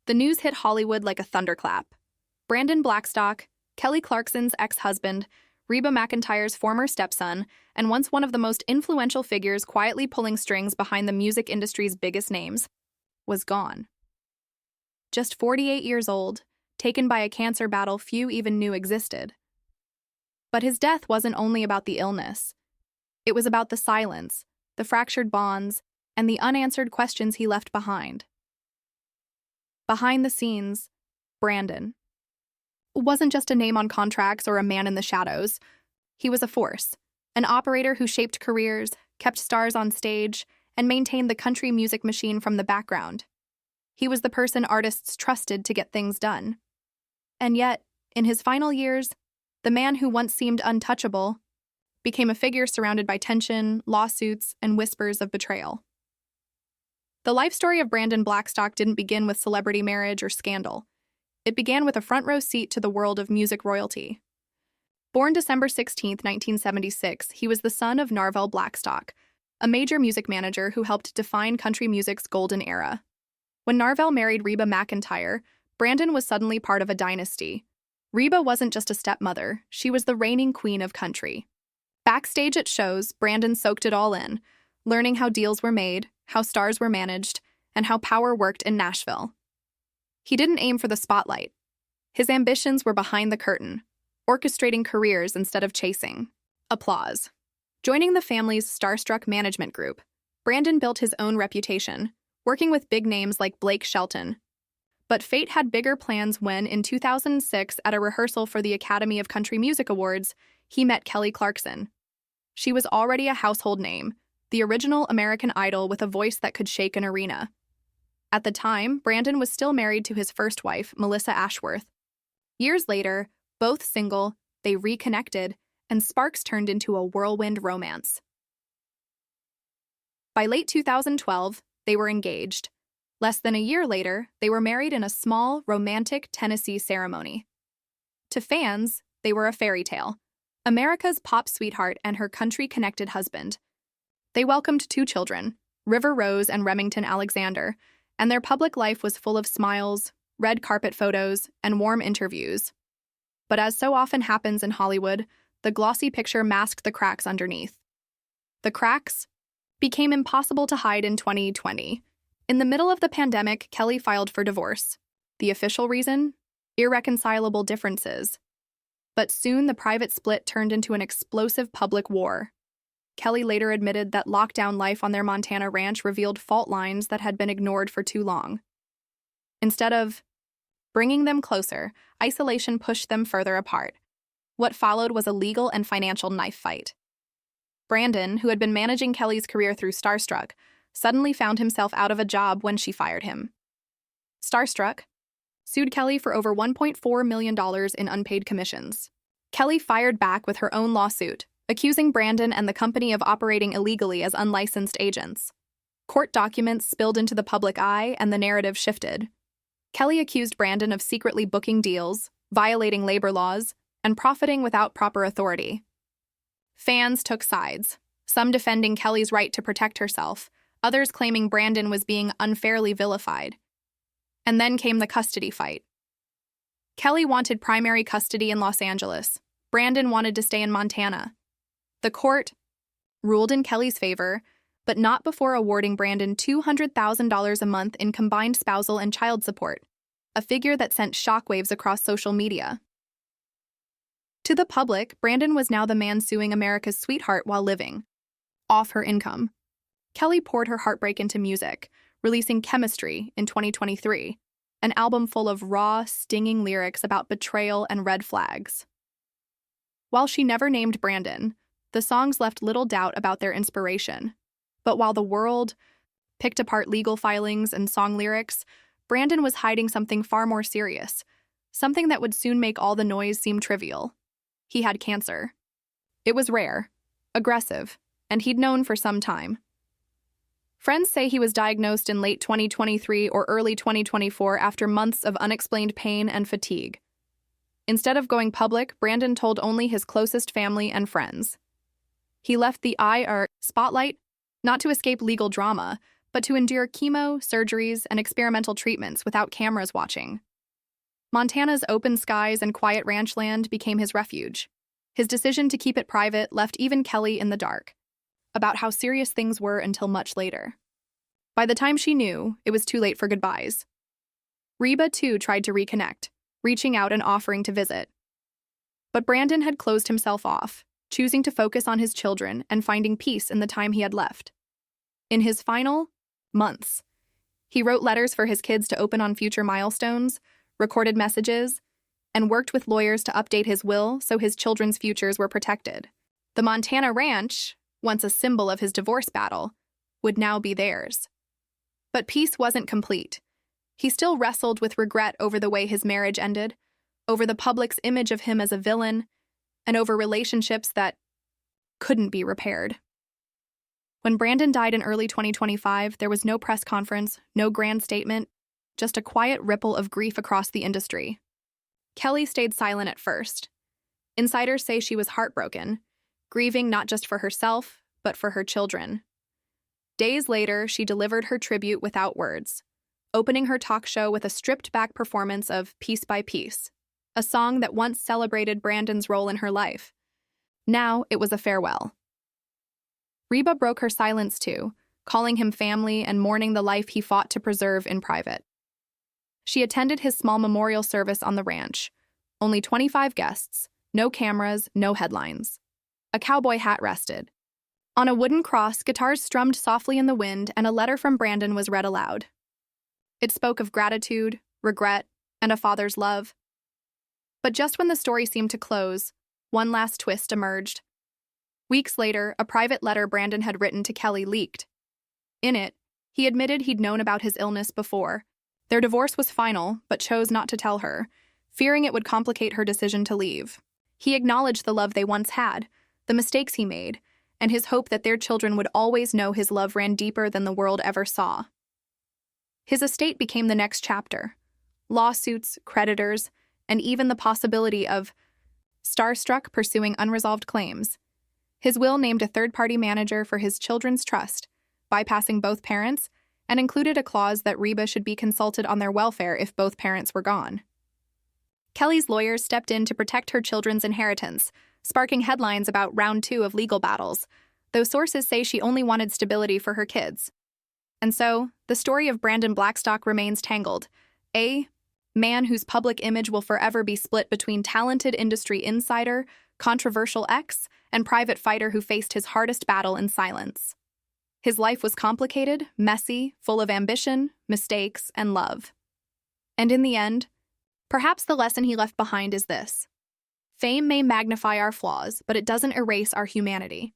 The news hit Hollywood like a thunderclap. Brandon Blackstock, Kelly Clarkson's ex-husband, Reba McEntire's former stepson, and once one of the most influential figures quietly pulling strings behind the music industry's biggest names, was gone. Just 48 years old, taken by a cancer battle few even knew existed. But his death wasn't only about the illness. It was about the silence, the fractured bonds, and the unanswered questions he left behind. Behind the scenes, Brandon wasn't just a name on contracts or a man in the shadows. He was a force, an operator who shaped careers, kept stars on stage, and maintained the country music machine from the background. He was the person artists trusted to get things done. And yet, in his final years, the man who once seemed untouchable became a figure surrounded by tension, lawsuits, and whispers of betrayal. The life story of Brandon Blackstock didn't begin with celebrity marriage or scandal. It began with a front-row seat to the world of music royalty. Born December 16, 1976, he was the son of Narvel Blackstock, a major music manager who helped define country music's golden era. When Narvel married Reba McEntire, Brandon was suddenly part of a dynasty. Reba wasn't just a stepmother, she was the reigning queen of country. Backstage at shows, Brandon soaked it all in, learning how deals were made, how stars were managed, and how power worked in Nashville. He didn't aim for the spotlight. His ambitions were behind the curtain, orchestrating careers instead of chasing applause. Joining the family's starstruck management group, Brandon built his own reputation, working with big names like Blake Shelton. But fate had bigger plans when, in 2006, at a rehearsal for the Academy of Country Music Awards, he met Kelly Clarkson. She was already a household name, the original American Idol with a voice that could shake an arena. At the time, Brandon was still married to his first wife, Melissa Ashworth. Years later, both single, they reconnected, and sparks turned into a whirlwind romance. By late 2012, they were engaged. Less than a year later, they were married in a small, romantic Tennessee ceremony. To fans, they were a fairy tale, America's pop sweetheart and her country-connected husband. They welcomed 2 children, River Rose and Remington Alexander, and their public life was full of smiles, red carpet photos, and warm interviews. But as so often happens in Hollywood, the glossy picture masked the cracks underneath. The cracks became impossible to hide in 2020. In the middle of the pandemic, Kelly filed for divorce. The official reason? Irreconcilable differences. But soon the private split turned into an explosive public war. Kelly later admitted that lockdown life on their Montana ranch revealed fault lines that had been ignored for too long. Instead of bringing them closer, isolation pushed them further apart. What followed was a legal and financial knife fight. Brandon, who had been managing Kelly's career through Starstruck, suddenly found himself out of a job when she fired him. Starstruck sued Kelly for over $1.4 million in unpaid commissions. Kelly fired back with her own lawsuit, accusing Brandon and the company of operating illegally as unlicensed agents. Court documents spilled into the public eye and the narrative shifted. Kelly accused Brandon of secretly booking deals, violating labor laws, and profiting without proper authority. Fans took sides, some defending Kelly's right to protect herself, others claiming Brandon was being unfairly vilified. And then came the custody fight. Kelly wanted primary custody in Los Angeles. Brandon wanted to stay in Montana. The court ruled in Kelly's favor, but not before awarding Brandon $200,000 a month in combined spousal and child support, a figure that sent shockwaves across social media. To the public, Brandon was now the man suing America's sweetheart while living off her income. Kelly poured her heartbreak into music, releasing Chemistry in 2023, an album full of raw, stinging lyrics about betrayal and red flags. While she never named Brandon, the songs left little doubt about their inspiration. But while the world picked apart legal filings and song lyrics, Brandon was hiding something far more serious, something that would soon make all the noise seem trivial. He had cancer. It was rare, aggressive, and he'd known for some time. Friends say he was diagnosed in late 2023 or early 2024 after months of unexplained pain and fatigue. Instead of going public, Brandon told only his closest family and friends. He left the IR spotlight not to escape legal drama, but to endure chemo, surgeries, and experimental treatments without cameras watching. Montana's open skies and quiet ranch land became his refuge. His decision to keep it private left even Kelly in the dark about how serious things were until much later. By the time she knew, it was too late for goodbyes. Reba, too, tried to reconnect, reaching out and offering to visit. But Brandon had closed himself off, choosing to focus on his children and finding peace in the time he had left. In his final months, he wrote letters for his kids to open on future milestones, recorded messages, and worked with lawyers to update his will so his children's futures were protected. The Montana ranch, once a symbol of his divorce battle, would now be theirs. But peace wasn't complete. He still wrestled with regret over the way his marriage ended, over the public's image of him as a villain, and over relationships that couldn't be repaired. When Brandon died in early 2025, there was no press conference, no grand statement, just a quiet ripple of grief across the industry. Kelly stayed silent at first. Insiders say she was heartbroken, grieving not just for herself, but for her children. Days later, she delivered her tribute without words, opening her talk show with a stripped-back performance of Piece by Piece, a song that once celebrated Brandon's role in her life. Now it was a farewell. Reba broke her silence too, calling him family and mourning the life he fought to preserve in private. She attended his small memorial service on the ranch. Only 25 guests, no cameras, no headlines. A cowboy hat rested. On a wooden cross, guitars strummed softly in the wind, and a letter from Brandon was read aloud. It spoke of gratitude, regret, and a father's love. But just when the story seemed to close, one last twist emerged. Weeks later, a private letter Brandon had written to Kelly leaked. In it, he admitted he'd known about his illness before. Their divorce was final, but chose not to tell her, fearing it would complicate her decision to leave. He acknowledged the love they once had, the mistakes he made, and his hope that their children would always know his love ran deeper than the world ever saw. His estate became the next chapter. Lawsuits, creditors, and even the possibility of Starstruck pursuing unresolved claims. His will named a third-party manager for his children's trust, bypassing both parents, and included a clause that Reba should be consulted on their welfare if both parents were gone. Kelly's lawyers stepped in to protect her children's inheritance, sparking headlines about round 2 of legal battles, though sources say she only wanted stability for her kids. And so, the story of Brandon Blackstock remains tangled. A man whose public image will forever be split between talented industry insider, controversial ex, and private fighter who faced his hardest battle in silence. His life was complicated, messy, full of ambition, mistakes, and love. And in the end, perhaps the lesson he left behind is this: fame may magnify our flaws, but it doesn't erase our humanity.